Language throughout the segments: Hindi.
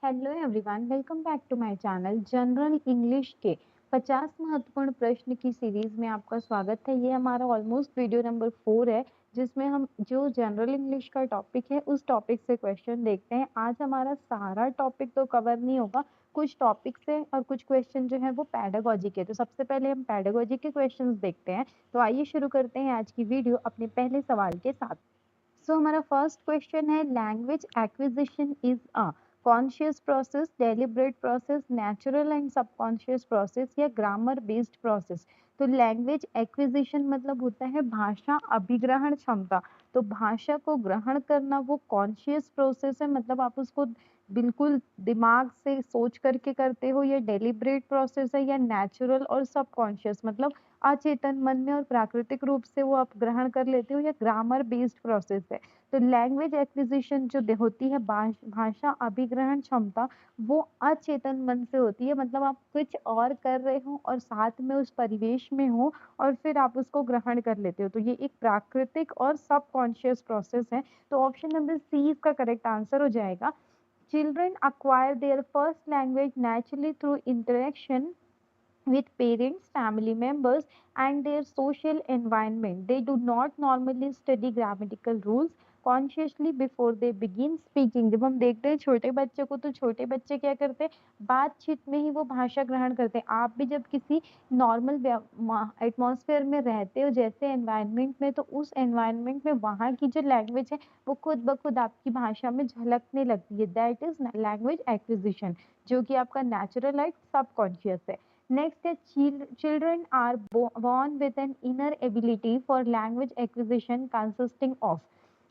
Hello everyone, welcome back to my channel. General English के 50 महत्वपूर्ण प्रश्न की सीरीज में आपका स्वागत है। ये हमारा ऑलमोस्ट वीडियो नंबर 4 है, जिसमें हम जो जनरल इंग्लिश का टॉपिक है उस टॉपिक से क्वेश्चन देखते हैं। आज हमारा सारा टॉपिक तो कवर नहीं होगा, कुछ टॉपिक्स है और कुछ क्वेश्चन जो है वो पैडागोजी के। तो सबसे पहले हम पैडागोजी के क्वेश्चंस देखते हैं। तो आइए शुरू करते हैं आज की वीडियो अपने पहले सवाल के साथ। हमारा फर्स्ट क्वेश्चन है, language acquisition is a conscious process, deliberate process, natural and subconscious process या ग्रामर बेस्ड प्रोसेस। तो लैंग्वेज एक्विजिशन मतलब होता है भाषा अभिग्रहण क्षमता। तो भाषा को ग्रहण करना वो कॉन्शियस प्रोसेस है, मतलब आप उसको बिल्कुल दिमाग से सोच करके करते हो। या डेलिब्रेट प्रोसेस है, या नेचुरल और सबकॉन्शियस मतलब अचेतन मन में और प्राकृतिक रूप से वो आप ग्रहण कर लेते हो, या ग्रामर बेस्ड प्रोसेस है। तो लैंग्वेज एक्विजिशन जो होती है भाषा अभिग्रहण क्षमता, वो अचेतन मन से होती है, मतलब आप कुछ और कर रहे हो और साथ में उस परिवेश में हो और फिर आप उसको ग्रहण कर लेते हो। तो ये एक प्राकृतिक और सबकॉन्शियस प्रोसेस है। तो ऑप्शन नंबर सी इसका करेक्ट आंसर हो जाएगा। Children acquire their first language naturally through interaction with parents, family members, and their social environment. They do not normally study grammatical rules consciously before they begin speaking. जब हम देखते हैं छोटे बच्चे को, तो छोटे बच्चे क्या करते हैं, बातचीत में ही वो भाषा ग्रहण करते हैं। आप भी जब किसी नॉर्मल एटमॉस्फेयर में रहते हो, जैसे एनवायरनमेंट में, तो उस एनवायरनमेंट में वहाँ की जो लैंग्वेज है वो खुद ब खुद आपकी भाषा में झलकने लगती है। दैट इज लैंग्वेज एक्विजिशन, जो कि आपका नेचुरल है, सबकॉन्शियस है। Next is children are born with an inner ability for language acquisition consisting of।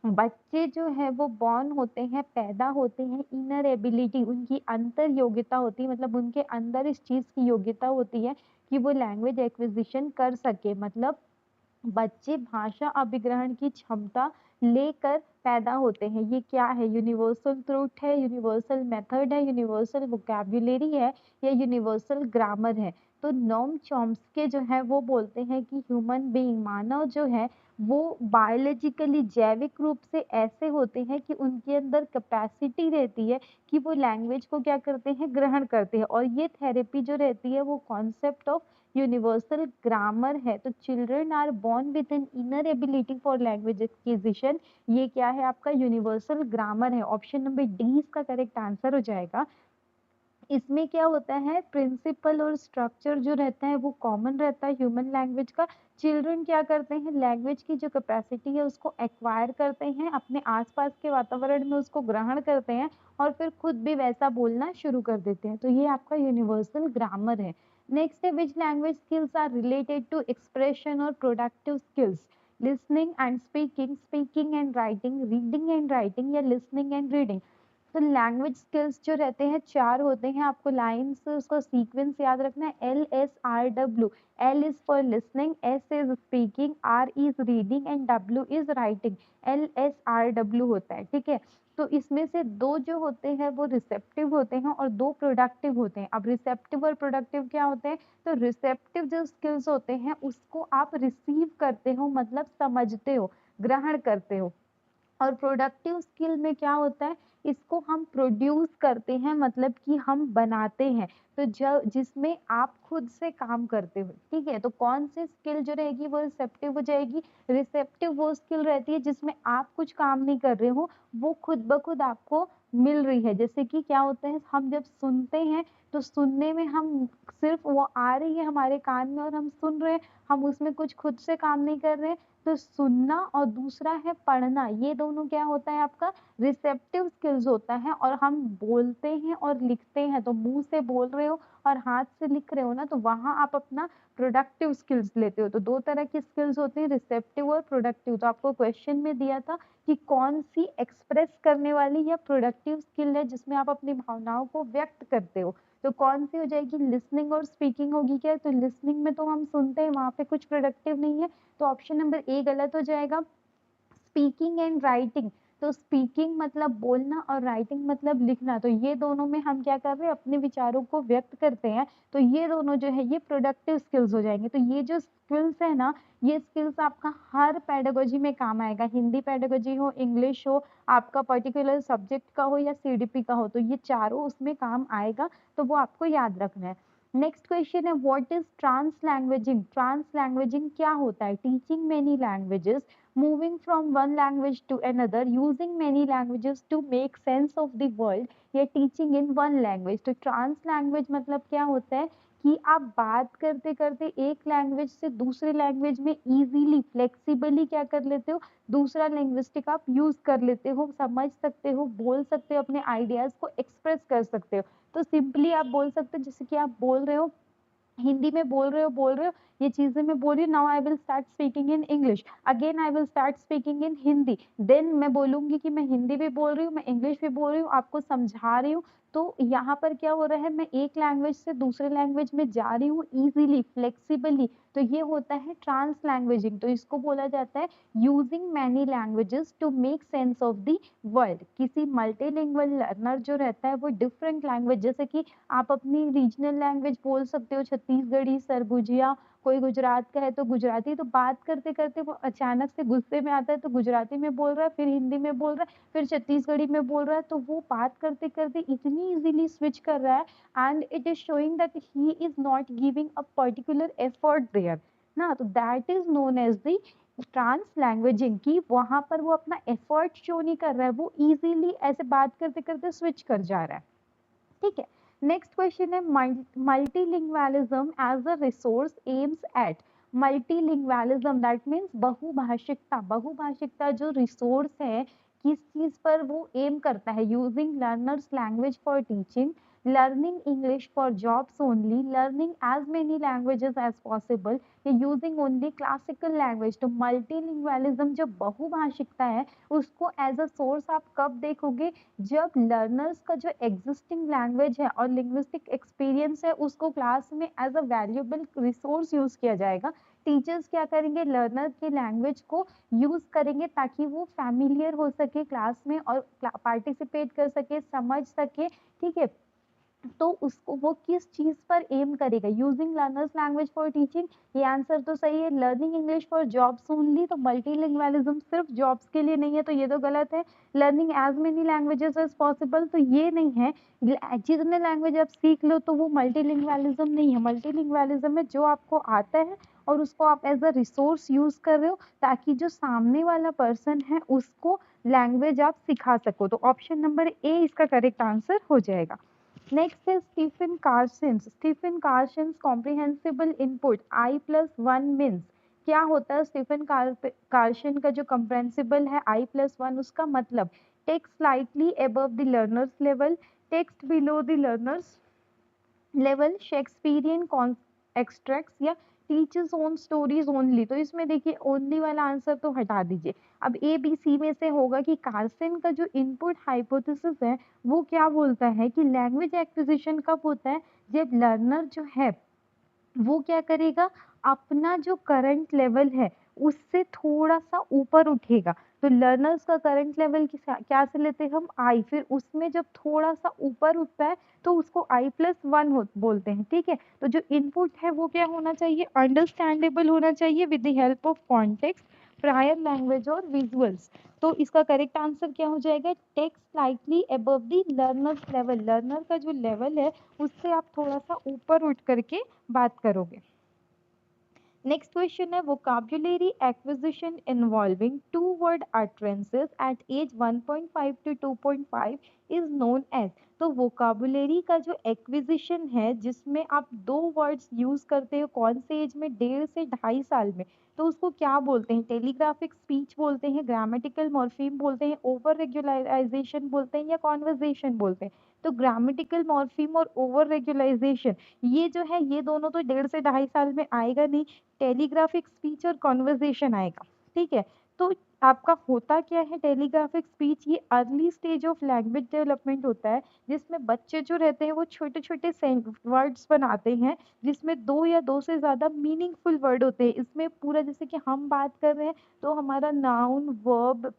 बच्चे जो है वो बॉर्न होते हैं, पैदा होते हैं, इनर एबिलिटी उनकी अंतर योग्यता होती है, मतलब उनके अंदर इस चीज की योग्यता होती है कि वो लैंग्वेज एक्विजिशन कर सके। मतलब बच्चे भाषा अभिग्रहण की क्षमता लेकर पैदा होते हैं। ये क्या है, यूनिवर्सल ट्रूथ है, यूनिवर्सल मेथड है, यूनिवर्सल वोकैब्युलरी है, या यूनिवर्सल ग्रामर है। तो नोम चॉम्स्की जो है वो बोलते हैं कि ह्यूमन बीइंग, मानव जो है वो बायोलॉजिकली जैविक रूप से ऐसे होते हैं कि उनके अंदर कैपेसिटी रहती है कि वो लैंग्वेज को क्या करते हैं, ग्रहण करते हैं। और ये थेरेपी जो रहती है वो कॉन्सेप्ट ऑफ यूनिवर्सल ग्रामर है। तो children are born with an inner ability for language acquisition, ये क्या है, आपका यूनिवर्सल ग्रामर है। ऑप्शन नंबर डी इसका करेक्ट आंसर हो जाएगा। इसमें क्या होता है, प्रिंसिपल और स्ट्रक्चर जो रहता है वो कॉमन रहता है ह्यूमन लैंग्वेज का। चिल्ड्रन क्या करते हैं, लैंग्वेज की जो कैपेसिटी है उसको एक्वायर करते हैं, अपने आसपास के वातावरण में उसको ग्रहण करते हैं और फिर खुद भी वैसा बोलना शुरू कर देते हैं। तो ये आपका यूनिवर्सल ग्रामर है। नेक्स्ट है, which language skills are related to expression और productive skills. Listening and speaking, speaking and writing, reading and writing, या लिसनिंग एंड रीडिंग। तो लैंग्वेज स्किल्स जो रहते हैं 4 होते हैं, आपको लाइन्स उसका सीक्वेंस याद रखना है। LSRW, L is for listening, S is speaking, R is reading and W is writing. LSRW होता है, ठीक है। तो इसमें से 2 जो होते हैं वो रिसेप्टिव होते हैं और 2 प्रोडक्टिव होते हैं। अब रिसेप्टिव और प्रोडक्टिव क्या होते हैं, तो रिसेप्टिव जो स्किल्स होते हैं उसको आप रिसीव करते हो, मतलब समझते हो, ग्रहण करते हो। और प्रोडक्टिव स्किल में क्या होता है, इसको हम प्रोड्यूस करते हैं, मतलब कि हम बनाते हैं। तो जब जिसमें आप खुद से काम करते हो, ठीक है। तो कौन सी स्किल जो रहेगी वो रिसेप्टिव हो जाएगी। रिसेप्टिव वो स्किल रहती है जिसमें आप कुछ काम नहीं कर रहे हो, वो खुद ब खुद आपको मिल रही है। जैसे कि क्या होता है, हम जब सुनते हैं तो सुनने में हम सिर्फ वो आ रही है हमारे कान में और हम सुन रहे हैं, हम उसमें कुछ खुद से काम नहीं कर रहे हैं। तो सुनना और दूसरा है पढ़ना, ये दोनों क्या होता है, आपका रिसेप्टिव स्किल्स होता है। और हम बोलते हैं और लिखते हैं, तो मुंह से बोल रहे हो और हाथ से लिख रहे हो ना, तो वहां आप अपना प्रोडक्टिव स्किल्स लेते हो। तो 2 तरह की स्किल्स होती हैं, रिसेप्टिव और प्रोडक्टिव। तो आपको क्वेश्चन में दिया था कि कौन सी एक्सप्रेस करने वाली या प्रोडक्टिव स्किल है जिसमें आप अपनी भावनाओं को व्यक्त करते हो। तो कौन सी हो जाएगी, लिसनिंग और स्पीकिंग होगी क्या। तो लिसनिंग में तो हम सुनते हैं, वहां पे कुछ प्रोडक्टिव नहीं है, तो ऑप्शन नंबर ए गलत हो जाएगा। स्पीकिंग एंड राइटिंग, तो स्पीकिंग मतलब बोलना और राइटिंग मतलब लिखना, तो ये दोनों में हम क्या कर रहे हैं, अपने विचारों को व्यक्त करते हैं। तो ये दोनों जो है ये प्रोडक्टिव स्किल्स हो जाएंगे। तो ये जो स्किल्स है ना, ये स्किल्स आपका हर पेडागोजी में काम आएगा, हिंदी पेडागोजी हो, इंग्लिश हो, आपका पर्टिकुलर सब्जेक्ट का हो या सीडीपी का हो, तो ये चारों उसमें काम आएगा। तो वो आपको याद रखना है। नेक्स्ट क्वेश्चन है, व्हाट इज ट्रांस लैंग्वेजिंग? ट्रांस लैंग्वेजिंग क्या होता है? Teaching many languages, moving from one language to another, using many languages to make sense of the world, या teaching in one language। तो ट्रांस लैंग्वेज मतलब क्या होता है कि आप बात करते करते एक लैंग्वेज से दूसरे लैंग्वेज में इजीली फ्लेक्सिबली क्या कर लेते हो, दूसरा लिंग्विस्टिक आप यूज कर लेते हो, समझ सकते हो, बोल सकते हो, अपने आइडियाज को एक्सप्रेस कर सकते हो। तो सिंपली आप बोल सकते हो, जैसे कि आप बोल रहे हो, हिंदी में बोल रहे हो, ये चीजें मैं बोल रही हूँ, now I will start speaking in English, again I will start speaking in Hindi, then मैं बोलूंगी कि मैं हिंदी भी बोल रही हूँ, मैं इंग्लिश भी बोल रही हूँ, आपको समझा रही हूँ। तो यहाँ पर क्या हो रहा है, मैं एक लैंग्वेज से दूसरे लैंग्वेज में जा रही हूँ इजीली फ्लेक्सिबली, तो ये होता है ट्रांस लैंग्वेजिंग। तो इसको बोला जाता है using many languages to make sense of the world. किसी मल्टीलिंगुअल लर्नर जो रहता है वो डिफरेंट लैंग्वेज, जैसे कि आप अपनी रीजनल लैंग्वेज बोल सकते हो, छत्तीसगढ़ी, सरगुजिया, कोई गुजरात का है तो गुजराती, तो बात करते करते वो अचानक से गुस्से में आता है तो गुजराती में बोल रहा है, फिर हिंदी में बोल रहा है, फिर छत्तीसगढ़ी में बोल रहा है, तो वो बात करते करते इतनी इजीली स्विच कर रहा है, and it is showing that he is not giving a particular effort there ना, तो that is known as the translanguaging, की वहां पर वो अपना एफर्ट शो नहीं कर रहा है, वो इजीली ऐसे बात करते करते स्विच कर जा रहा है। ठीक है। नेक्स्ट क्वेश्चन है, multilingualism as a resource aims at. Multilingualism that means बहुभाषिकता, बहुभाषिकता जो रिसोर्स है किस चीज पर वो एम करता है, using learners language for teaching, learning English for jobs only, learning as many languages as possible, using only classical language. तो मल्टीलिंगुअलिज्म जो बहुभाषिकता है उसको एज अ सोर्स आप कब देखोगे, जब लर्नर्स का जो एग्जिस्टिंग लैंग्वेज है और लिंग्विस्टिक एक्सपीरियंस है उसको क्लास में as a valuable resource use किया जाएगा। टीचर्स क्या करेंगे, लर्नर की लैंग्वेज को यूज करेंगे ताकि वो फैमिलियर हो सके क्लास में और पार्टिसिपेट कर सके, समझ सके। ठीक है, तो उसको वो किस चीज पर एम करेगा, using learners language for teaching, ये आंसर तो सही है। Learning English for jobs only, तो मल्टीलिंगुअलिज्म सिर्फ जॉब्स के लिए नहीं है, तो ये तो गलत है। Learning as many languages as possible, तो ये नहीं है, जितने लैंग्वेज आप सीख लो तो वो मल्टीलिंगुअलिज्म नहीं है। मल्टीलिंगुअलिज्म है जो आपको आता है और उसको आप एज अ रिसोर्स यूज कर रहे हो ताकि जो सामने वाला पर्सन है उसको लैंग्वेज आप सिखा सको। तो ऑप्शन नंबर ए इसका करेक्ट आंसर हो जाएगा। Next is Stephen Carson's. Stephen Carson's comprehensible input I plus 1 means, क्या होता है स्टीफन कार्शन का जो comprehensible है I plus 1, उसका मतलब text slightly above the learner's level, text below the learner's level, Shakespearean extracts, या टीचर्स ओन स्टोरीज ओनली। तो इसमें देखिए ओनली वाला आंसर तो हटा दीजिए, अब ए बी सी में से होगा कि कार्सन का जो इनपुट हाइपोथेसिस है वो क्या बोलता है कि लैंग्वेज एक्विजिशन कब होता है, जब लर्नर जो है वो क्या करेगा, अपना जो करंट लेवल है उससे थोड़ा सा ऊपर उठेगा। तो लर्नर्स का करंट लेवल क्या से लेते हैं हम, आई, फिर उसमें जब थोड़ा सा ऊपर उठता है तो उसको आई प्लस 1 बोलते हैं। ठीक है, तो जो इनपुट है वो क्या होना चाहिए, अंडरस्टैंडेबल होना चाहिए with the help of context, prior language और विजुअल्स। तो इसका करेक्ट आंसर क्या हो जाएगा, text slightly above the learners level, learner का जो लेवल है उससे आप थोड़ा सा ऊपर उठ करके बात करोगे। नेक्स्ट क्वेश्चन है, vocabulary acquisition involving two word utterances at age 1.5 to 2.5 is known as। तो vocabulary का जो एक्विजिशन है जिसमें आप 2 वर्ड्स यूज करते हो कौन से एज में, 1.5 से 2.5 साल में, तो उसको क्या बोलते हैं, टेलीग्राफिक स्पीच बोलते हैं, ग्रामेटिकल मॉर्फीम बोलते हैं, ओवर रेगुलराइजेशन बोलते हैं, या कॉन्वर्जेशन बोलते हैं। तो ग्रामेटिकल मॉर्फीम और ओवर रेगुलराइजेशन ये जो है ये दोनों तो 1.5 से 2.5 साल में आएगा नहीं, टेलीग्राफिक स्पीच और कॉन्वर्जेशन आएगा। ठीक है, तो आपका होता क्या है, टेलीग्राफिक स्पीच ये early stage of language development होता है जिसमें बच्चे जो रहते हैं वो छोटे छोटे वर्ड्स बनाते हैं जिसमें 2 या 2 से ज्यादा मीनिंगफुल वर्ड होते हैं। इसमें पूरा जैसे कि हम बात कर रहे हैं तो हमारा नाउन, वर्ब,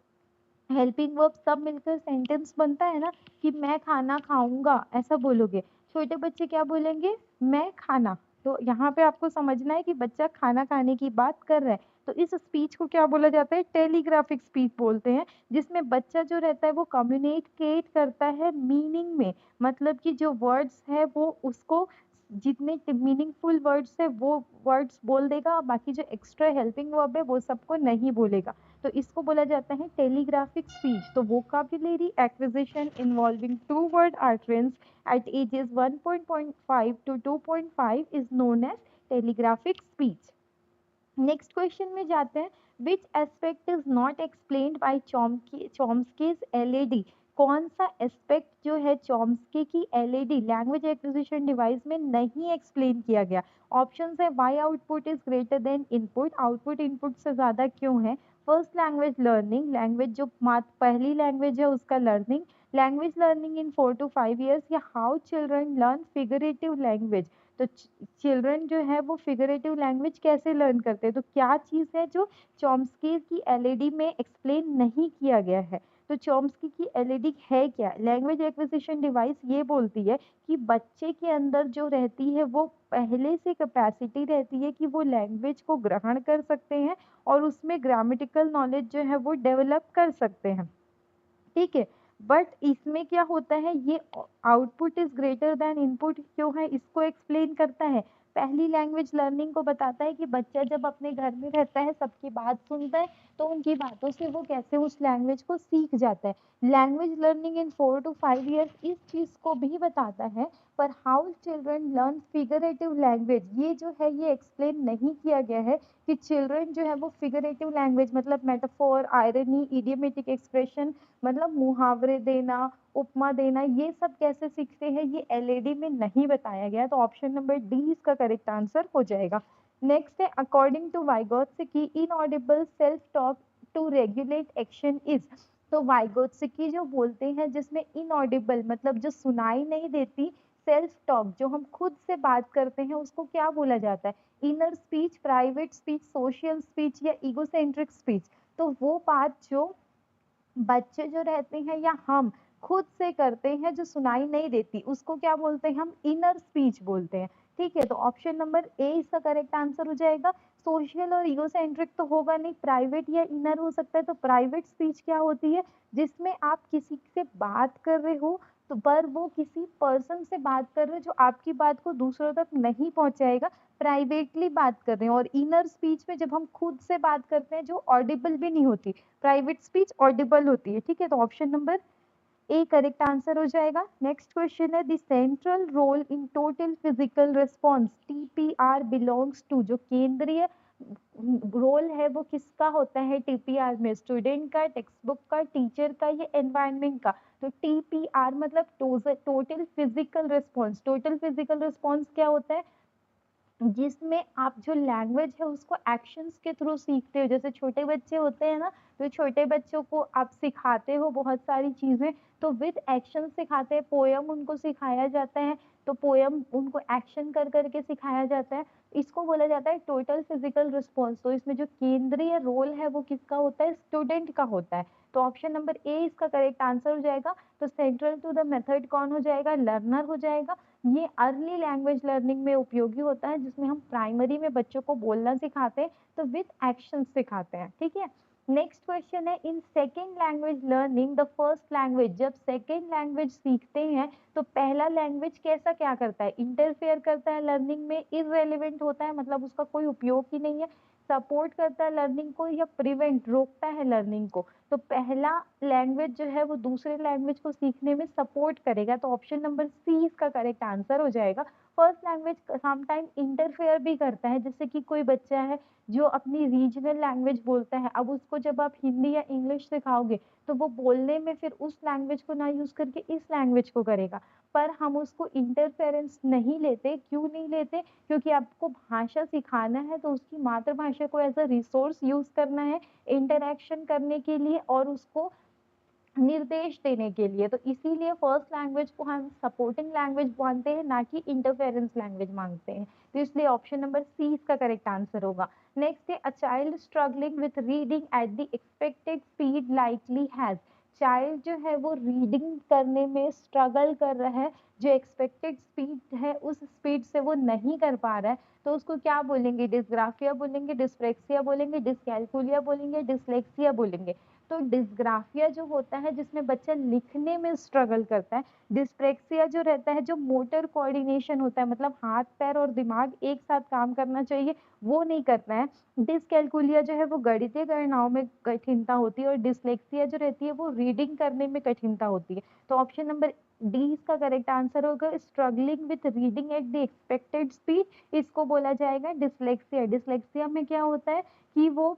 हेल्पिंग वर्ब सब मिलकर सेंटेंस बनता है ना, कि मैं खाना खाऊंगा ऐसा बोलोगे। छोटे बच्चे क्या बोलेंगे, मैं खाना। तो यहाँ पे आपको समझना है कि बच्चा खाना खाने की बात कर रहा है। तो इस स्पीच को क्या बोला जाता है, टेलीग्राफिक स्पीच बोलते हैं, जिसमें बच्चा जो रहता है वो कम्युनिकेट करता है मीनिंग में। मतलब कि जो वर्ड्स है वो उसको, जितने मीनिंगफुल वर्ड्स है वो वर्ड्स बोल देगा, बाकी जो एक्स्ट्रा हेल्पिंग वर्ब है वो सबको नहीं बोलेगा। तो इसको बोला जाता है टेलीग्राफिक स्पीच। तो vocabulary acquisition involving two word utterance at ages 1.5 to 2.5 is known as telegraphic speech. Next question में जाते हैं, which aspect is not explained by Chomsky's LAD. कौन सा एस्पेक्ट जो है चॉम्स्की की एलएडी लैंग्वेज एक्विजिशन डिवाइस में नहीं एक्सप्लेन किया गया। ऑप्शंस है, why output is greater than input, output input से ज्यादा क्यों है। फर्स्ट लैंग्वेज लर्निंग, लैंग्वेज जो पहली लैंग्वेज है उसका learning, language learning in 4 to 5 years, या how children learn figurative language. तो चिल्ड्रन जो है वो फिगरेटिव लैंग्वेज कैसे लर्न करते हैं। तो क्या चीज है जो चॉम्स्की की एलएडी में एक्सप्लेन नहीं किया गया है। तो चॉम्स्की की एलएडी है क्या, लैंग्वेज एक्विजिशन डिवाइस ये बोलती है कि बच्चे के अंदर जो रहती है वो पहले से कैपेसिटी रहती है कि वो लैंग्वेज को ग्रहण कर सकते हैं और उसमें ग्रामेटिकल नॉलेज जो है वो डेवलप कर सकते हैं। ठीक है, बट इसमें क्या होता है, ये output is greater than input क्यों है, इसको एक्सप्लेन करता है। पहली लैंग्वेज लर्निंग को बताता है कि बच्चा जब अपने घर में रहता है सबकी बात सुनता है तो उनकी बातों से वो कैसे उस लैंग्वेज को सीख जाता है। Language learning in 4 to 5 years इस चीज को भी बताता है, पर how children learn figurative language ये जो है ये एक्सप्लेन नहीं किया गया है कि चिल्ड्रन जो है वो फिगरेटिव लैंग्वेज मतलब मेटाफोर, आयरनी, इडियमेटिक एक्सप्रेशन, मतलब मुहावरे देना, उपमा देना, ये सब कैसे सीखते हैं ये एलएडी में नहीं बताया गया। तो ऑप्शन नंबर डी इसका करेक्ट आंसर हो जाएगा। नेक्स्ट है, according to Vygotsky inaudible self talk to regulate action is. तो वाइगोत्स्की जो बोलते हैं जिसमें इनऑडिबल मतलब जो सुनाई नहीं देती, सेल्फ टॉक जो हम खुद से बात करते हैं उसको क्या बोला जाता है, inner speech, private speech, social speech या ईगोसेंट्रिक स्पीच। तो वो बात जो बच्चे जो रहते हैं या हम खुद से करते हैं जो सुनाई नहीं देती उसको क्या बोलते हैं, हम इनर स्पीच बोलते हैं। ठीक है, तो ऑप्शन नंबर ए इसका करेक्ट आंसर हो जाएगा। सोशल और ईगोसेंट्रिक तो होगा नहीं, प्राइवेट या इनर हो सकता है। तो प्राइवेट स्पीच क्या होती है, जिसमें आप किसी से बात कर रहे हो तो पर वो किसी पर्सन से बात कर रहे हो जो आपकी बात को दूसरों तक नहीं पहुंचाएगा, प्राइवेटली बात कर रहे हैं। और इनर स्पीच में जब हम खुद से बात करते हैं जो ऑडिबल भी नहीं होती, प्राइवेट स्पीच ऑडिबल होती है। ठीक है, तो option number A correct answer हो जाएगा। नेक्स्ट क्वेश्चन है, the central role in total physical response TPR belongs to. जो केंद्रीय रोल है वो किसका होता है टीपीआर में, स्टूडेंट का, टेक्स्ट बुक का, टीचर का या एनवायरनमेंट का। तो टीपीआर मतलब total physical response. Total physical response क्या होता है, जिसमें आप जो लैंग्वेज है उसको एक्शंस के थ्रू सीखते हो। जैसे छोटे बच्चे होते हैं ना, तो छोटे बच्चों को आप सिखाते हो बहुत सारी चीजें, तो विद एक्शन सिखाते हैं। पोयम उनको सिखाया जाता है तो पोयम उनको एक्शन कर करके सिखाया जाता है। इसको बोला जाता है टोटल फिजिकल रिस्पॉन्स। तो इसमें जो केंद्रीय रोल है वो किसका होता है, स्टूडेंट का होता है। तो ऑप्शन नंबर ए इसका करेक्ट आंसर हो जाएगा। तो सेंट्रल टू द मेथड कौन हो जाएगा, लर्नर हो जाएगा। ये अर्ली लैंग्वेज लर्निंग में उपयोगी होता है, जिसमें हम प्राइमरी में बच्चों को बोलना सिखाते हैं तो विद एक्शन सिखाते हैं। ठीक है, नेक्स्ट क्वेश्चन है, in second language learning the first language. जब सेकेंड लैंग्वेज सीखते हैं तो पहला लैंग्वेज कैसा क्या करता है, इंटरफेयर करता है लर्निंग में, इररेलेवेंट होता है मतलब उसका कोई उपयोग ही नहीं है, सपोर्ट करता है लर्निंग को, या प्रिवेंट रोकता है लर्निंग को। तो पहला लैंग्वेज जो है वो दूसरे लैंग्वेज को सीखने में सपोर्ट करेगा। तो ऑप्शन नंबर सी इसका करेक्ट आंसर हो जाएगा। फर्स्ट लैंग्वेज समटाइम इंटरफेयर भी करता है, जैसे कि कोई बच्चा है जो अपनी रीजनल लैंग्वेज बोलता है, अब उसको जब आप हिंदी या इंग्लिश सिखाओगे तो वो बोलने में फिर उस लैंग्वेज को ना यूज करके इस लैंग्वेज को करेगा। पर हम उसको इंटरफेरेंस नहीं लेते, क्यों नहीं लेते, क्योंकि आपको भाषा सिखाना है तो उसकी मातृभाषा को एज अ रिसोर्स यूज करना है इंटरेक्शन करने के लिए, और उसको निर्देश देने के लिए। तो इसीलिए फर्स्ट लैंग्वेज को हम सपोर्टिंग लैंग्वेज मानते हैं, ना कि इंटरफेरेंस लैंग्वेज मानते हैं। तो इसलिए ऑप्शन नंबर सी इसका करेक्ट आंसर होगा। नेक्स्ट है, a child struggling with reading at the expected speed likely has. Child जो है वो रीडिंग करने में स्ट्रगल कर रहा है, जो एक्सपेक्टेड स्पीड है उस स्पीड से वो नहीं कर पा रहा है, तो उसको क्या बोलेंगे? डिस्ग्राफिया बोलेंगे, डिस्प्रेक्सिया बोलेंगे, डिसकैलकुलिया बोलेंगे, डिसलेक्सिया बोलेंगे। तो डिस्ग्राफिया जो होता है जिसमें बच्चा लिखने में स्ट्रगल करता है, डिस्प्रेक्सिया जो रहता है जो मोटर कोऑर्डिनेशन होता है, मतलब हाथ पैर और दिमाग एक साथ काम करना चाहिए वो नहीं करता है, डिसकैलकुलिया जो है वो गणितीय गणनाओं में कठिनता होती है, और डिसलेक्सिया जो रहती है वो रीडिंग करने में कठिनता होती है। तो ऑप्शन नंबर डी इसका करेक्ट आंसर होगा, struggling with reading at the expected speed, इसको बोला जाएगा डिसलेक्सिया। डिसलेक्सिया में क्या होता है कि वो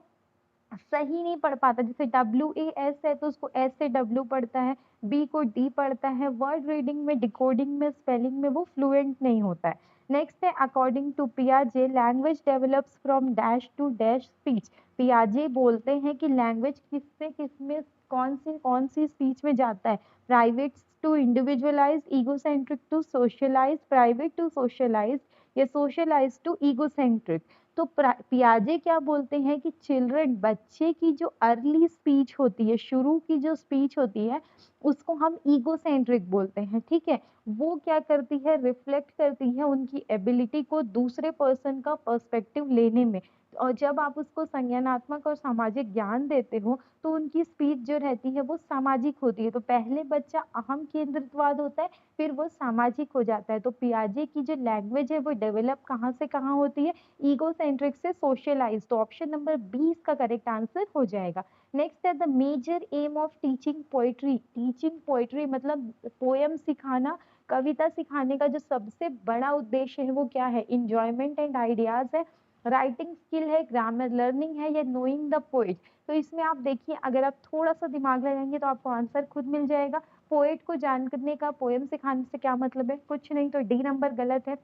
सही नहीं पढ़ पाता, जैसे WAS है तो उसको एस से W पढ़ता है, B को D पढ़ता है, वर्ड रीडिंग में, डिकोडिंग में, स्पेलिंग में वो फ्लुएंट नहीं होता है। नेक्स्ट है, अकॉर्डिंग टू पियाजे language develops from dash to dash speech. पियाजे बोलते हैं कि लैंग्वेज किससे किसमें कौन सी स्पीच में जाता है, private to individualize, egocentric to socialize, private to socialize, या सोशलाइज टू ईगोसेंट्रिक। तो पियाजे क्या बोलते हैं कि चिल्ड्रन, बच्चे की जो अर्ली स्पीच होती है, शुरू की जो स्पीच होती है, उसको हम ईगोसेंट्रिक बोलते हैं, ठीक है। वो क्या करती है, रिफ्लेक्ट करती है उनकी एबिलिटी को दूसरे पर्सन का पर्सपेक्टिव लेने में। और जब आप उसको संज्ञानात्मक और सामाजिक ज्ञान देते हो तो उनकी स्पीच जो रहती है वो सामाजिक होती है। तो पहले बच्चा अहम केंद्रितवाद होता है, फिर वो सामाजिक हो जाता है। तो पियाजे की जो लैंग्वेज है वो डेवलप कहाँ से कहाँ होती है, ईगोसेंट्रिक से सोशलाइज। तो ऑप्शन नंबर बी इसका करेक्ट आंसर हो जाएगा। नेक्स्ट है, the major aim of teaching poetry. Teaching poetry मतलब पोयम सिखाना, कविता सिखाने का जो सबसे बड़ा उद्देश्य है वो क्या है, इंजॉयमेंट एंड आइडियाज है, राइटिंग स्किल है, ग्रामर लर्निंग है, या नोइंग द पोएट। तो इसमें आप देखिए, अगर आप थोड़ा सा दिमाग लगाएंगे तो आपको आंसर खुद मिल जाएगा। पोएट को जानने का पोयम सिखाने से क्या मतलब है, कुछ नहीं, तो डी नंबर गलत है।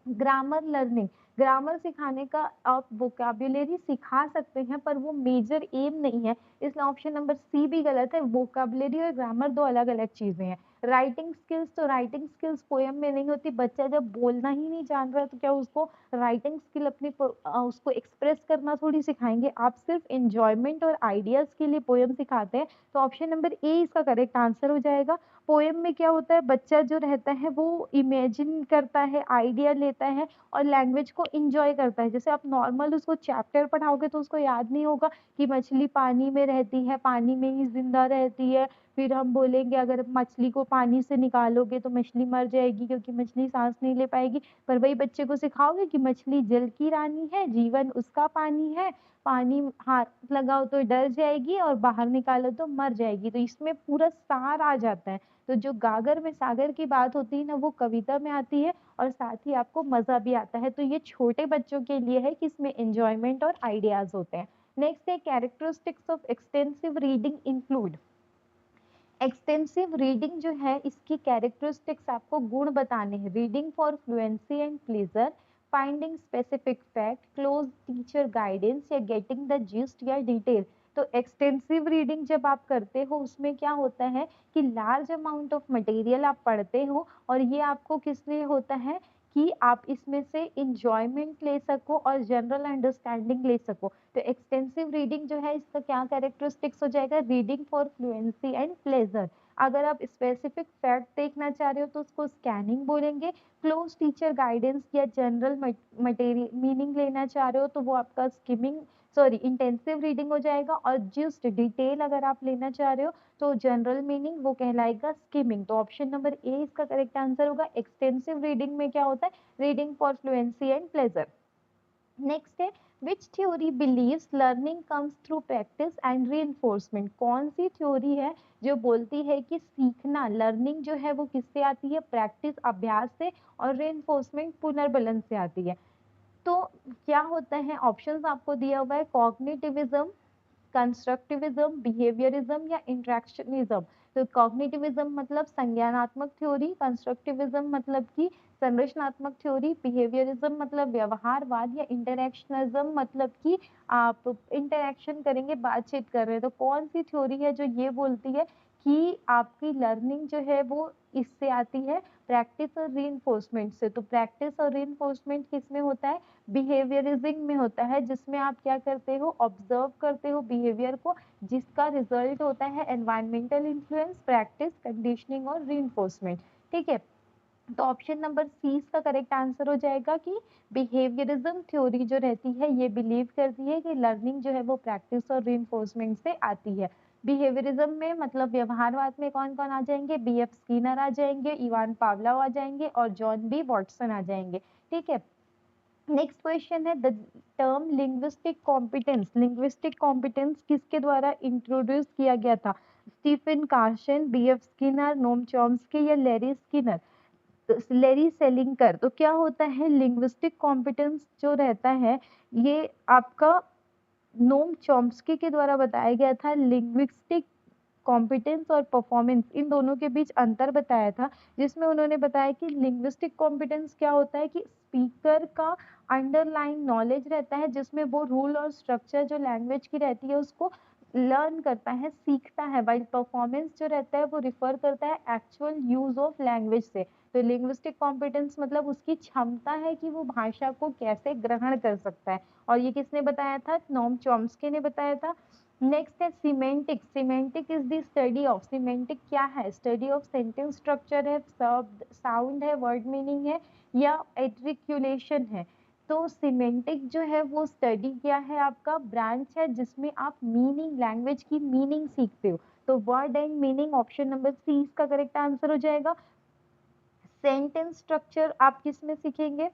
ग्रामर लर्निंग, ग्रामर सिखाने का आप वोकैब्युलरी सिखा सकते हैं पर वो मेजर एम नहीं है, इसलिए ऑप्शन नंबर सी भी गलत है। वोकैब्युलरी और ग्रामर दो अलग अलग चीजें हैं। राइटिंग स्किल्स, तो राइटिंग स्किल्स पोयम में नहीं होती, बच्चा जब बोलना ही नहीं जान रहा है तो क्या उसको राइटिंग स्किल अपनी उसको एक्सप्रेस करना थोड़ी सिखाएंगे, आप सिर्फ इंजॉयमेंट और आइडियाज के लिए पोयम सिखाते हैं। तो ऑप्शन नंबर ए इसका करेक्ट आंसर हो जाएगा। पोएम में क्या होता है, बच्चा जो रहता है वो इमेजिन करता है, आइडिया लेता है और लैंग्वेज को इंजॉय करता है। जैसे आप नॉर्मल उसको चैप्टर पढ़ाओगे तो उसको याद नहीं होगा कि मछली पानी में रहती है, पानी में ही जिंदा रहती है, फिर हम बोलेंगे अगर मछली को पानी से निकालोगे तो मछली मर जाएगी क्योंकि मछली सांस नहीं ले पाएगी। पर वही बच्चे को सिखाओगे कि मछली जल की रानी है, जीवन उसका पानी है, पानी हाथ लगाओ तो डर जाएगी और बाहर निकालो तो मर जाएगी। तो इसमें पूरा सार आ जाता है। तो जो गागर में सागर की बात होती है ना वो कविता में आती है, और साथ ही आपको मजा भी आता है। तो ये छोटे बच्चों के लिए है कि इसमें एंजॉयमेंट और आइडियाज होते हैं। नेक्स्ट है, characteristics of extensive reading include. Extensive reading जो है इसकी कैरेक्टरिस्टिक्स आपको गुण बताने हैं, reading for fluency and pleasure, finding specific fact, close teacher guidance, या गेटिंग द जिस्ट या डिटेल। तो एक्सटेंसिव रीडिंग जब आप करते हो उसमें क्या होता है कि लार्ज अमाउंट ऑफ मटेरियल आप पढ़ते हो, और ये आपको किस लिए होता है कि आप इसमें से इंजॉयमेंट ले सको और जनरल अंडरस्टैंडिंग ले सको। तो एक्सटेंसिव रीडिंग जो है इसका क्या कैरेक्टरिस्टिक्स हो जाएगा, reading for fluency and pleasure. अगर आप स्पेसिफिक फैक्ट देखना चाह रहे हो तो उसको स्कैनिंग बोलेंगे, क्लोज टीचर गाइडेंस या जनरल मटेरियल मीनिंग लेना चाह रहे हो तो वो आपका स्किमिंग सॉरी इंटेंसिव रीडिंग हो जाएगा, और जस्ट डिटेल अगर आप लेना चाह रहे हो तो जनरल मीनिंग वो कहलाएगा स्किमिंग। तो ऑप्शन नंबर ए इसका करेक्ट आंसर होगा। एक्सटेंसिव रीडिंग में क्या होता है, reading for fluency and pleasure. Next है, which theory believes learning comes through practice and reinforcement. कौन सी थ्योरी है जो बोलती है कि सीखना, लर्निंग जो है वो किससे आती है, प्रैक्टिस अभ्यास से, और रीइंफोर्समेंट पुनर्बलन से आती है। तो क्या होता है, ऑप्शंस आपको दिया हुआ है, कॉग्निटिविज्म, कंस्ट्रक्टिविज्म, बिहेवियरिज्म, या इंट्रैक्शनिज्म। तो कॉग्निटिविज्म मतलब संज्ञानात्मक थ्योरी, कंस्ट्रक्टिविज्म मतलब कि संरचनात्मक थ्योरी, बिहेवियरिज्म मतलब व्यवहारवाद, या इंटरेक्शनिज्म मतलब कि आप इंटरेक्शन करेंगे, बातचीत कर रहे हैं। तो कौन सी थ्योरी है जो ये बोलती है कि आपकी लर्निंग जो है वो इससे आती है, प्रैक्टिस और रीइंफोर्समेंट से। तो प्रैक्टिस और रीइंफोर्समेंट किस में होता है? बिहेवियरिज्म में होता है, जिसमें आप क्या करते हो? ऑब्जर्व करते हो बिहेवियर को, जिसका रिजल्ट होता है एनवायरमेंटल इन्फ्लुएंस, प्रैक्टिस, कंडीशनिंग और रीइंफोर्समेंट। ठीक है, तो ऑप्शन नंबर सी इसका करेक्ट आंसर हो जाएगा कि बिहेवियरिज्म थ्योरी जो रहती है ये बिलीव करती है कि लर्निंग जो है वो प्रैक्टिस और रीइंफोर्समेंट से आती है। बिहेवियरिज्म में मतलब व्यवहारवाद में कौन कौन आ जाएंगे? बीएफ स्किनर आ जाएंगे, इवान पावलोव आ जाएंगे और जॉन बी वॉटसन आ जाएंगे। ठीक है, नेक्स्ट क्वेश्चन है, द टर्म लिंग्विस्टिक कॉम्पिटेंस किसके द्वारा इंट्रोड्यूस किया गया था? Stephen कार्शन, BF Skinner, Noam Chomsky या लैरी स्किनर? लेरी सेलिंकर। तो क्या होता है लिंग्विस्टिक कॉम्पिटेंस जो रहता है ये आपका नोम चॉम्स्की के द्वारा बताया गया था। लिंग्विस्टिक कॉम्पिटेंस और परफॉर्मेंस इन दोनों के बीच अंतर बताया था, जिसमें उन्होंने बताया कि लिंग्विस्टिक कॉम्पिटेंस क्या होता है कि स्पीकर का अंडरलाइन नॉलेज रहता है, जिसमें वो रूल और स्ट्रक्चर जो लैंग्वेज की रहती है उसको लर्न करता है, सीखता है। वाइल परफॉर्मेंस जो रहता है वो रिफर करता है एक्चुअल यूज ऑफ लैंग्वेज से। तो लिंग्विस्टिक कॉम्पिटेंस मतलब उसकी क्षमता है कि वो भाषा को कैसे ग्रहण कर सकता है, और ये किसने बताया था? नोम चॉम्स्की ने बताया था। नेक्स्ट है semantic. Semantic is the study of, semantic क्या है? स्टडी ऑफ सेंटेंस स्ट्रक्चर है, शब्द साउंड है, वर्ड मीनिंग है या एट्रिक्यूलेशन है? तो सिमेंटिक जो है वो स्टडी क्या है? आपका ब्रांच है जिसमें आप मीनिंग, लैंग्वेज की मीनिंग सीखते हो। तो word and meaning, option number C इसका करेक्ट आंसर हो जाएगा। सेंटेंस स्ट्रक्चर आप किस में सीखेंगे?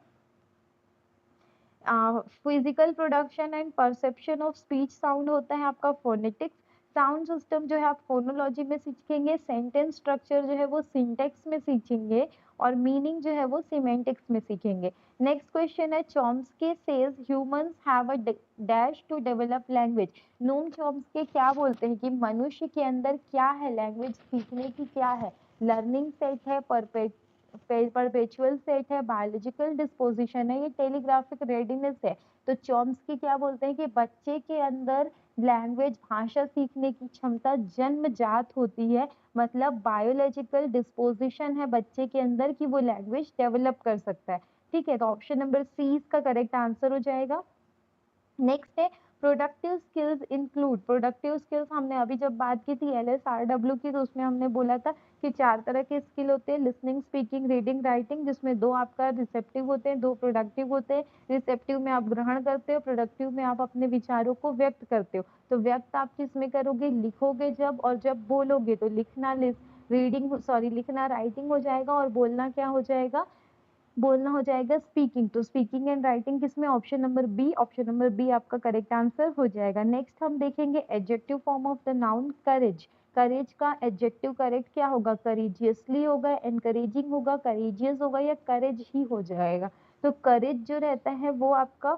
Physical production and perception of speech sound होता है आपका फोनेटिक्स। साउंड सिस्टम जो है आप फोनोलॉजी में सीखेंगे। सेंटेंस स्ट्रक्चर जो है वो सिंटेक्स में सीखेंगे और मीनिंग जो है वो सिमेंटिक्स में सीखेंगे। नेक्स्ट क्वेश्चन है, Chomsky says humans have a dash to develop language. Noam Chomsky क्या बोलते हैं कि मनुष्य के अंदर क्या है? लैंग्वेज सीखने की क्या है? लर्निंग सेट है, परपेचुअल सेट है, बायोलॉजिकल डिस्पोजिशन है, ये टेलीग्राफिक रेडीनेस है। तो चॉम्स्की क्या बोलते हैं कि बच्चे के अंदर लैंग्वेज, भाषा सीखने की क्षमता जन्मजात होती है, मतलब बायोलॉजिकल डिस्पोजिशन है बच्चे के अंदर कि वो लैंग्वेज डेवलप कर सकता है। ठीक है, तो ऑप्शन नंबर सी इसका करेक्ट आंसर हो जाएगा। नेक्स्ट है productive skills include. Productive skills हमने अभी जब बात की थी LSRW की, तो उसमें हमने बोला था कि 4 तरह के स्किल होते हैं, लिसनिंग, स्पीकिंग, रीडिंग, राइटिंग, जिसमें 2 आपका रिसेप्टिव होते हैं, 2 प्रोडक्टिव होते हैं। रिसेप्टिव में आप ग्रहण करते हो, प्रोडक्टिव में आप अपने विचारों को व्यक्त करते हो। तो व्यक्त आप किस में करोगे? लिखोगे जब, और जब बोलोगे तो लिखना लिखना राइटिंग हो जाएगा और बोलना क्या हो जाएगा? बोलना हो जाएगा स्पीकिंग। तो स्पीकिंग एंड राइटिंग किसमें? Option number B. Option number B आपका करेक्ट आंसर हो जाएगा। नेक्स्ट हम देखेंगे adjective form of the noun courage. Courage का एडजेक्टिव करेक्ट क्या होगा? करेजियसली होगा, एनकरेजिंग होगा, करेजियस होगा या करेज ही हो जाएगा? तो करेज जो रहता है वो आपका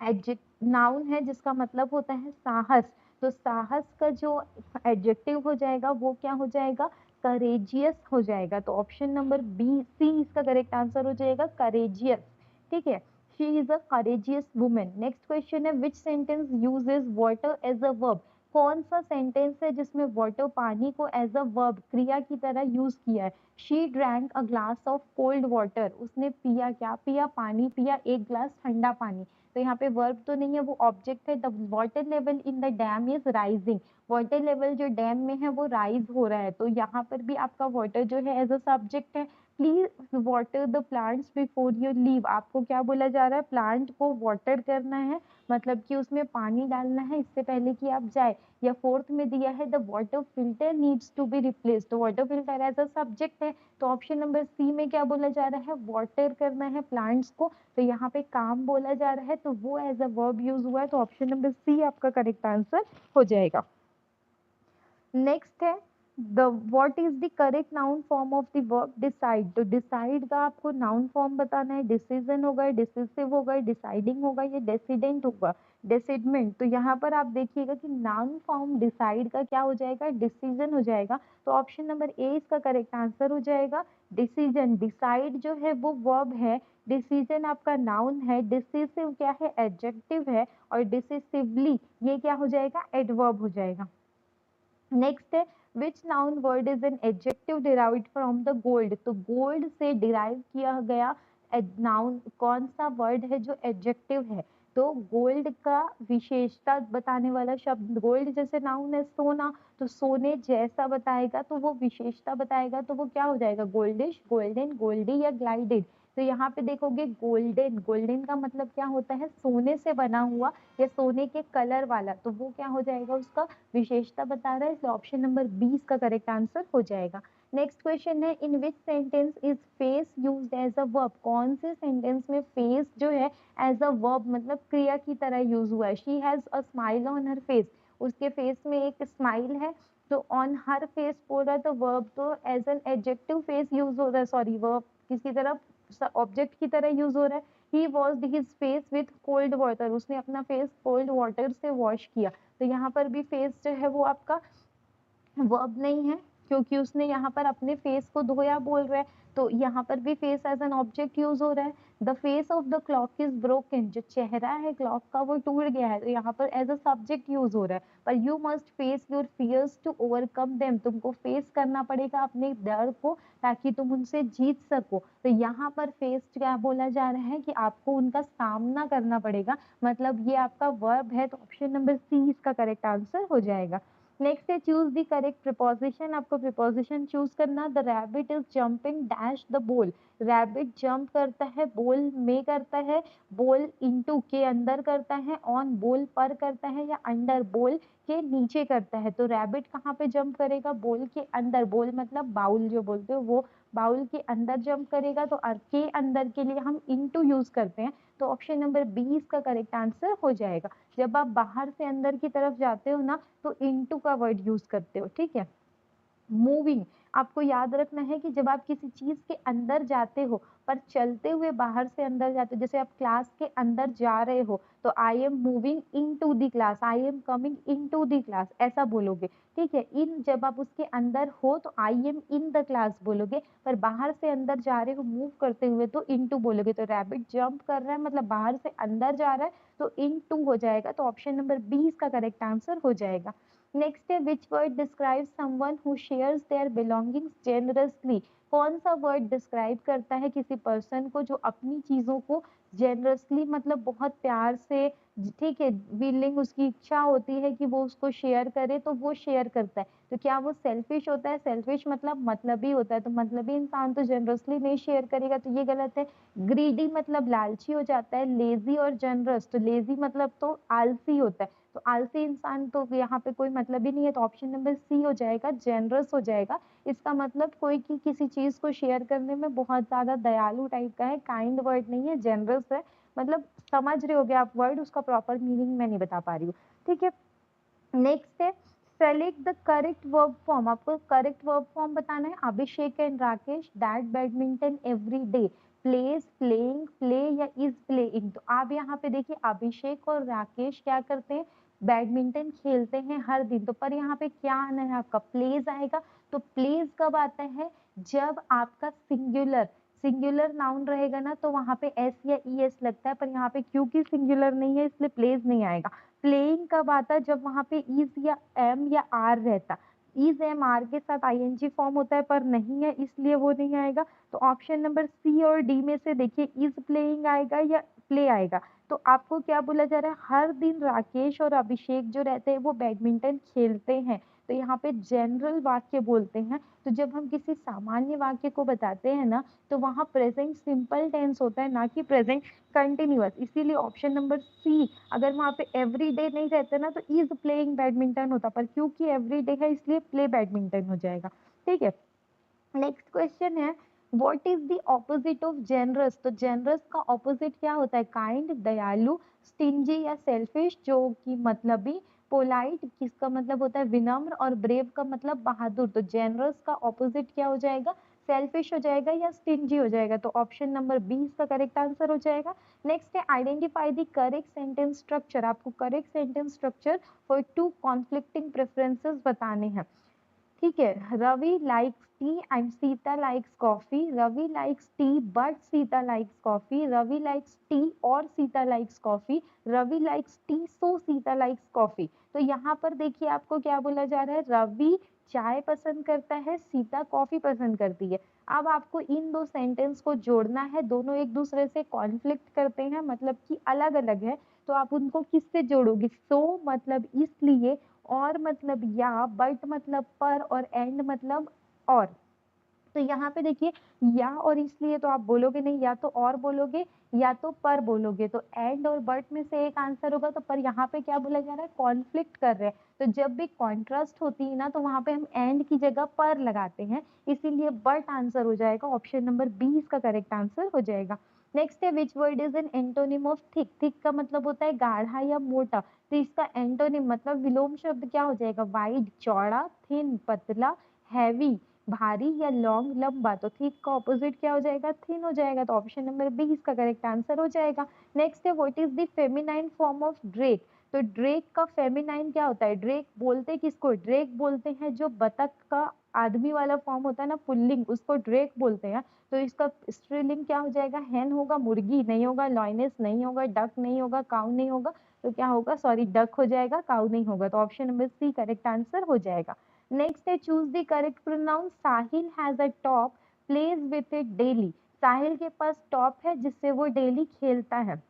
एडजेक्ट नाउन है जिसका मतलब होता है साहस। तो साहस का जो एडजेक्टिव हो जाएगा वो क्या हो जाएगा? करेजियस हो जाएगा। तो ऑप्शन नंबर बी सी इसका करेक्ट आंसर हो जाएगा, करेजियस। ठीक है, she is a courageous women. Next question है, which sentence uses water as a verb. कौन सा सेंटेंस है जिसमें वाटर, पानी को एज अ वर्ब, क्रिया की तरह यूज किया है? She drank a glass of cold water. उसने पिया, क्या पिया? पानी पिया, एक ग्लास ठंडा पानी। तो यहाँ पे वर्ब तो नहीं है, वो ऑब्जेक्ट है। The water level in the dam is rising. Water level जो डैम में है वो राइज हो रहा है, तो यहाँ पर भी आपका वाटर जो है एज अ सब्जेक्ट है। Please water the plants before you leave. आपको क्या बोला जा रहा है? प्लांट को वाटर करना है, मतलब कि उसमें पानी डालना है इससे पहले कि आप जाए। या फोर्थ में दिया है the water filter needs to be replaced. तो water filter as a subject है, तो ऑप्शन नंबर सी में क्या बोला जा रहा है? वाटर करना है प्लांट्स को, तो यहाँ पे काम बोला जा रहा है, तो वो एज अ वर्ब यूज हुआ है। तो ऑप्शन नंबर सी आपका करेक्ट आंसर हो जाएगा। नेक्स्ट है the what is the correct noun form of the verb decide. तो डिसाइड का आपको नाउन फॉर्म बताना है। डिसीजन होगा, डिसिसिव होगा, डिसाइडिंग होगा, ये डेसिडेंट होगा, डेसिडमेंट। तो यहाँ पर आप देखिएगा कि नाउन फॉर्म डिसाइड का क्या हो जाएगा? डिसीजन हो जाएगा। तो ऑप्शन नंबर ए इसका करेक्ट आंसर हो जाएगा, डिसीजन। डिसाइड जो है वो वर्ब है, डिसीजन आपका नाउन है, डिसिसिव क्या है? एडजेक्टिव है, और डिसिसिवली ये क्या हो जाएगा? एडवर्ब हो जाएगा। नेक्स्ट है which noun word is an adjective derived from the gold, तो गोल्ड से डिराइव किया गया नाउन कौन सा वर्ड है जो एडजेक्टिव है। तो गोल्ड का विशेषता बताने वाला शब्द, गोल्ड जैसे नाउन है सोना, तो सोने जैसा बताएगा तो वो विशेषता बताएगा, तो वो क्या हो जाएगा गोल्डिश, गोल्डन, गोल्डी या ग्लाइडेड। तो यहाँ पे देखोगे गोल्डन, गोल्डन का मतलब क्या होता है सोने से बना हुआ या सोने के कलर वाला, तो वो क्या हो जाएगा उसका विशेषता बता रहा है, इसलिए ऑप्शन नंबर 20 का करेक्ट आंसर हो जाएगा। नेक्स्ट क्वेश्चन है in which sentence is face used as a verb, कौन से सेंटेंस में फेस जो है एज अ वर्ब मतलब क्रिया की तरह यूज हुआ है। She has a smile on her face, उसके फेस में एक स्माइल है, तो ऑन हर फेस बोल रहा है तो वर्ब तो as an adjective face use हो रहा है, सॉरी वर्ब किसी तरह ऑब्जेक्ट की तरह यूज हो रहा है। He washed his face with cold water, उसने अपना फेस कोल्ड वाटर से वॉश किया, तो यहाँ पर भी फेस जो है वो आपका वर्ब नहीं है क्योंकि उसने यहाँ पर अपने फेस को धोया बोल रहा है, तो यहाँ पर भी face as an object use हो रहा है। The face of the clock is broken, जो चेहरा है क्लॉक का वो टूट गया है, तो यहाँ पर एज अ सब्जेक्ट यूज हो रहा है। पर you must face your fears to overcome them, तुमको फेस करना पड़ेगा अपने डर को ताकि तुम उनसे जीत सको, तो यहाँ पर फेस क्या बोला जा रहा है कि आपको उनका सामना करना पड़ेगा, मतलब ये आपका वर्ब है, तो ऑप्शन नंबर सी इसका करेक्ट आंसर हो जाएगा। नेक्स्ट है चूज द करेक्ट प्रिपोजिशन, आपको प्रिपोजिशन चूज करना। The rabbit is jumping dash the ball, rabbit jump करता है बॉल में करता है, बॉल इनटू के अंदर करता है, ऑन बॉल पर करता है या अंडर बॉल के नीचे करता है। तो रैबिट कहाँ पे जंप करेगा बॉल के अंदर, बॉल मतलब बाउल जो बोलते हो वो बाउल के अंदर जंप करेगा, तो के अंदर के लिए हम इनटू यूज करते हैं, तो ऑप्शन नंबर 20 का करेक्ट आंसर हो जाएगा। जब आप बाहर से अंदर की तरफ जाते हो ना तो इनटू का वर्ड यूज करते हो, ठीक है। मूविंग, आपको याद रखना है कि जब आप किसी चीज के अंदर जाते हो पर चलते हुए बाहर से अंदर जाते हो, जैसे आप क्लास के अंदर जा रहे हो तो I am moving in to the class, I am coming in to the class ऐसा बोलोगे, ठीक है। इन जब आप उसके अंदर हो तो I M in the class बोलोगे, पर बाहर से अंदर जा रहे हो मूव करते हुए तो इन टू बोलोगे। तो रैबिट जंप कर रहा है मतलब बाहर से अंदर जा रहा है, तो इन टू हो जाएगा, तो ऑप्शन नंबर 20 का करेक्ट आंसर हो जाएगा। नेक्स्ट है which word describe someone who shares their belongings generously, कौन सा वर्ड डिस्क्राइब करता है किसी पर्सन को जो अपनी चीजों को जेनरसली मतलब बहुत प्यार से, ठीक है, विलिंग उसकी इच्छा होती है कि वो उसको शेयर करे तो वो शेयर करता है, तो क्या वो सेल्फिश होता है, सेल्फिश मतलब मतलबी होता है, तो मतलबी इंसान तो जनरसली नहीं शेयर करेगा, तो ये गलत है। ग्रीडी मतलब लालची हो जाता है, लेजी और जनरस, तो लेजी मतलब तो आलसी होता है, तो आलसी इंसान तो यहाँ पे कोई मतलब ही नहीं है, तो ऑप्शन नंबर सी हो जाएगा जेनरस हो जाएगा। इसका मतलब कोई की किसी चीज को शेयर करने में बहुत ज्यादा दयालु टाइप का है, काइंड वर्ड नहीं है, जेनरस है, मतलब समझ रहे होगे आप वर्ड, उसका प्रॉपर मीनिंग मैं नहीं बता पा रही हूँ, ठीक है। नेक्स्ट है select the correct verb form, आपको करेक्ट वर्ब फॉर्म बताना है। Abhishek and Rakesh that badminton every day, plays, playing, play या इज प्लेइंग, तो आप यहाँ पे देखिए अभिषेक और राकेश क्या करते हैं बैडमिंटन खेलते हैं हर दिन, तो पर यहाँ पे क्या आना है आपका प्लेज आएगा, तो प्लेज कब आता है जब आपका सिंगुलर, सिंगुलर नाउन रहेगा ना तो वहां पे एस या ई एस लगता है, पर यहाँ पे क्योंकि सिंगुलर नहीं है इसलिए प्लेज नहीं आएगा। प्लेइंग कब आता है जब वहां पे इज या एम या आर रहता, इज एम आर के साथ आईएनजी फॉर्म होता है पर नहीं है इसलिए वो नहीं आएगा, तो ऑप्शन नंबर सी और डी में से देखिए इज प्लेइंग आएगा या प्ले आएगा। तो आपको क्या बोला जा रहा है हर दिन राकेश और अभिषेक जो रहते हैं वो बैडमिंटन खेलते हैं, तो यहाँ पे जनरल वाक्य बोलते हैं, तो जब हम किसी सामान्य वाक्य को बताते हैं ना तो वहां प्रेजेंट सिंपल टेंस होता है ना कि प्रेजेंट कंटिन्यूअस, इसीलिए ऑप्शन नंबर सी, अगर वहां पे एवरी डे नहीं रहते ना तो इज प्लेइंग बैडमिंटन होता, पर क्योंकि एवरी डे है इसलिए प्ले बैडमिंटन हो जाएगा, ठीक है। नेक्स्ट क्वेश्चन है what is the opposite of generous, तो जेनरस का ऑपोजिट क्या होता है काइंड, दयालु, स्टिंजी या सेल्फिश जो कि मतलबी, पोलाइट किसका मतलब होता है विनम्र, और ब्रेव का मतलब बहादुर, तो जेनरस का ऑपोजिट क्या हो जाएगा सेल्फिश हो जाएगा या स्टिंजी हो जाएगा, तो ऑप्शन नंबर 20 का करेक्ट आंसर हो जाएगा। नेक्स्ट है identify the correct sentence structure, आपको correct sentence structure for two conflicting preferences बताने हैं, ठीक है, Ravi likes tea and Sita likes coffee, Ravi likes tea but Sita likes coffee, Ravi likes tea और Sita likes coffee, Ravi likes tea so Sita likes coffee. तो यहाँ पर देखिए आपको क्या बोला जा रहा है, रवि चाय पसंद करता है, सीता कॉफी पसंद करती है। अब आपको इन दो सेंटेंस को जोड़ना है, दोनों एक दूसरे से कॉन्फ्लिक्ट करते हैं, मतलब कि अलग अलग है, तो आप उनको किससे जोड़ोगे, सो मतलब इसलिए, और मतलब या, बट मतलब पर, और एंड मतलब और। तो यहाँ पे देखिए या और इसलिए तो आप बोलोगे नहीं, या तो और बोलोगे या तो पर बोलोगे, तो एंड और बट में से एक आंसर होगा। तो पर यहाँ पे क्या बोला जा रहा है, कॉन्फ्लिक्ट कर रहे हैं, तो जब भी कॉन्ट्रास्ट होती है ना तो वहां पे हम एंड की जगह पर लगाते हैं, इसीलिए बट आंसर हो जाएगा, ऑप्शन नंबर बी इसका करेक्ट आंसर हो जाएगा। नेक्स्ट है which word is N antonym of thick, thick का मतलब होता है गाढ़ा या मोटा, तो इसका एंटोनिम मतलब विलोम शब्द क्या हो जाएगा, वाइड चौड़ा, थिन पतला, हैवी भारी, या लॉन्ग लंबा, तो थिक का ऑपोजिट क्या हो जाएगा, थिन हो जाएगा, तो ऑप्शन नंबर बी इसका करेक्ट आंसर हो जाएगा। नेक्स्ट है what is the feminine form of Drake, तो ड्रेक का फेमिनाइन क्या होता है, ड्रेक बोलते किसको, ड्रेक बोलते हैं जो बतख का आदमी वाला फॉर्म होता है ना पुल्लिंग, उसको ड्रेक बोलते हैं। तो इसका स्त्रीलिंग क्या हो जाएगा, हेन होगा, मुर्गी नहीं होगा, लॉयनेस नहीं होगा, डक नहीं होगा, काउ नहीं होगा, तो क्या होगा, सॉरी डक हो जाएगा, काउ नहीं होगा, तो option number C correct answer हो जाएगा। नेक्स्ट है choose the correct pronoun, Sahil has a top plays with it daily, Sahil के पास टॉप है जिससे वो डेली खेलता है,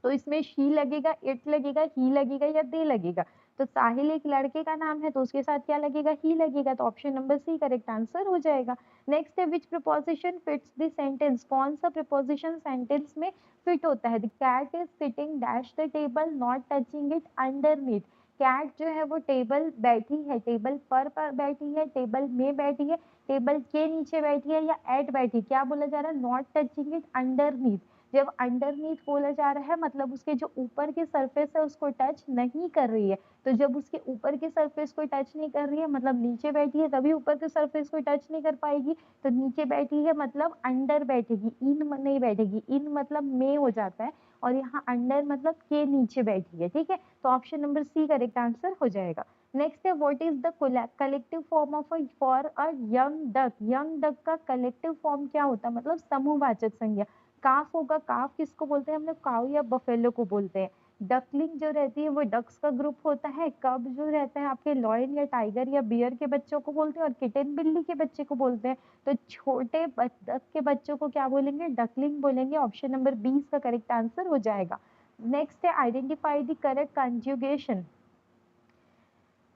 तो इसमें शी लगेगा, इट लगेगा, ही लगेगा या दे लगेगा, तो साहिल एक लड़के का नाम है तो उसके साथ क्या लगेगा, ही लगेगा, तो option number C correct answer हो जाएगा। नेक्स्ट है which preposition fits the sentence, कौन सा प्रिपोजिशन सेंटेंस में फिट होता है, the cat is sitting dash the table not touching it underneath, cat जो है वो टेबल बैठी है, टेबल पर बैठी है, टेबल में बैठी है, टेबल के नीचे बैठी है, या एट बैठी, क्या बोला जा रहा है, नॉट टचिंग इट अंडरनीथ, जब अंडरनीथ बोला जा रहा है मतलब उसके जो ऊपर के सरफेस है उसको टच नहीं कर रही है, तो जब उसके ऊपर के सरफेस को टच नहीं कर रही है मतलब नीचे बैठी है, तभी ऊपर के सरफेस को टच नहीं कर पाएगी, तो नीचे बैठी है मतलब अंडर बैठेगी, इन नहीं बैठेगी, इन मतलब में हो जाता है, और यहाँ अंडर मतलब के नीचे बैठी है, ठीक है, तो option number C correct answer हो जाएगा। नेक्स्ट है what is the collective form of for a young duck, young duck का कलेक्टिव फॉर्म क्या होता है, मतलब समूहवाचक संज्ञा, काफ होगा, काफ किसको बोलते हैं हम लोग, काऊ या बफेलो को बोलते हैं, डकलिंग जो रहती है वो डक्स का ग्रुप होता है, कब जो रहता है आपके लॉयन या टाइगर या बियर के बच्चों को बोलते हैं, और किटन बिल्ली के बच्चे को बोलते हैं, तो छोटे डक के बच्चों को क्या बोलेंगे, डकलिंग बोलेंगे, ऑप्शन नंबर 20 का करेक्ट आंसर हो जाएगा। नेक्स्ट है identify the correct conjugation,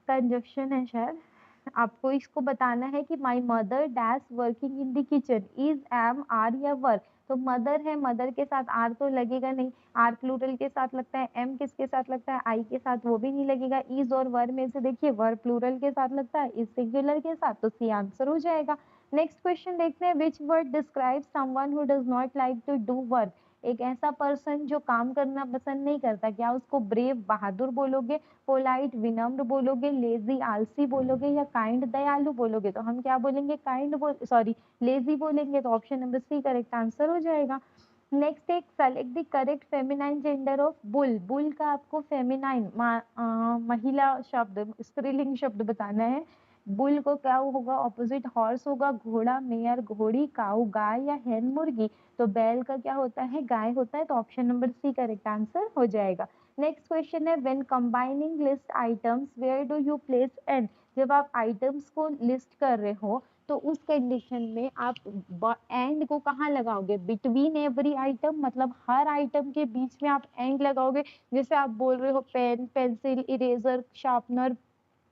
conjunction है शायद, आपको इसको बताना है कि my mother dash working in the kitchen, is am are या वर्क, तो मदर है, मदर के साथ आर तो लगेगा नहीं, आर प्लूरल के साथ लगता है, एम किसके साथ लगता है, आई के साथ, वो भी नहीं लगेगा, इज और वर में से देखिए वर प्लूरल के साथ लगता है, इज सिंगुलर के साथ, तो सी आंसर हो जाएगा। नेक्स्ट क्वेश्चन देखते हैं, which word describe someone who does not like to do work, एक ऐसा पर्सन जो काम करना पसंद नहीं करता, क्या उसको ब्रेव बहादुर बोलोगे, पोलाइट विनम्र बोलोगे, लेजी आलसी बोलोगे, या काइंड दयालु बोलोगे, तो हम क्या बोलेंगे, सॉरी लेजी बोलेंगे, तो option number C correct answer हो जाएगा। नेक्स्ट एक select the correct feminine gender of bull, bull का आपको फेमिनाइन महिला शब्द स्त्रीलिंग शब्द बताना है, बुल को क्या होगा, ऑपोजिट हॉर्स होगा, घोड़ा मेयर घोड़ी, काऊ गाय, या हेन मुर्गी, तो बैल का क्या होता है, गाय होता है, तो option number C correct answer हो जाएगा। नेक्स्ट क्वेश्चन है when combining list items where do you place and, जब आप आइटम्स को लिस्ट कर रहे हो तो उस कंडीशन में आप एंड को कहाँ लगाओगे, बिटवीन एवरी आइटम, मतलब हर आइटम के बीच में आप एंड लगाओगे, जैसे आप बोल रहे हो pen pencil eraser sharpener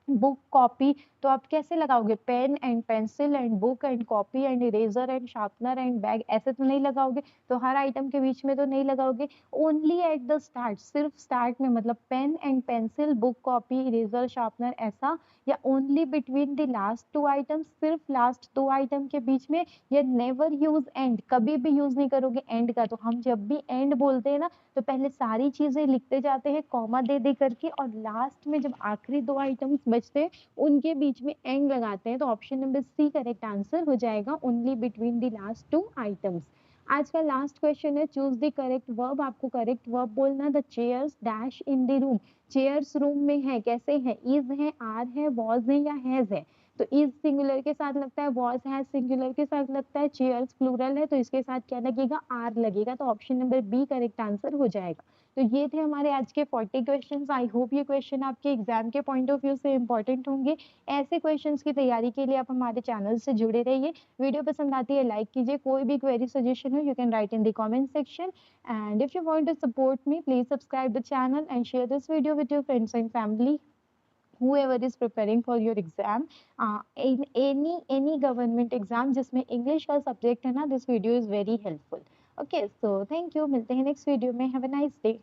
book copy, तो आप कैसे लगाओगे, pen and pencil and book and copy and eraser and sharpener and bag, ऐसे तो नहीं लगाओगे, तो हर आइटम के बीच में तो नहीं लगाओगे, ओनली एट द स्टार्ट, सिर्फ स्टार्ट में, मतलब pen and pencil book copy eraser sharpener ऐसा, या only between the last two items, सिर्फ लास्ट दो आइटम के बीच में, या नेवर यूज एंड, कभी भी यूज नहीं करोगे एंड का, तो हम जब भी एंड बोलते हैं ना तो पहले सारी चीजें लिखते जाते हैं कॉमा दे दे करके, और लास्ट में जब आखिरी दो आइटम्स बचते हैं उनके बीच में एंड लगाते हैं, तो option number C correct answer हो जाएगा, only between the last two items. आज का लास्ट क्वेश्चन है चूज द करेक्ट वर्ब, आपको करेक्ट वर्ब बोलना, the chairs dash in the room, chairs room में है, कैसे है, इज है, आर है, वॉज है, या हैज है, तो इज सिंगुलर के साथ लगता है, वॉज हैज सिंगुलर के साथ लगता है, चेयर्स प्लूरल है तो इसके साथ क्या लगेगा, आर लगेगा। तो option number B correct answer हो जाएगा। तो ये थे हमारे आज के 40 क्वेश्चंस। आई होप ये क्वेश्चन आपके एग्जाम के पॉइंट ऑफ व्यू से इंपॉर्टेंट होंगे। ऐसे क्वेश्चंस की तैयारी के लिए आप हमारे चैनल से जुड़े रहिए। वीडियो पसंद आती है लाइक कीजिए, कोई भी क्वेरी सजेशन हो you can write in the comment section, and if you want to support me, please subscribe the channel and share this video with your friends and family, whoever is preparing for your exam, in any government exam जिसमें English का subject है ना, this video is very helpful. Okay, so thank you, मिलते हैं next video में, have a nice day.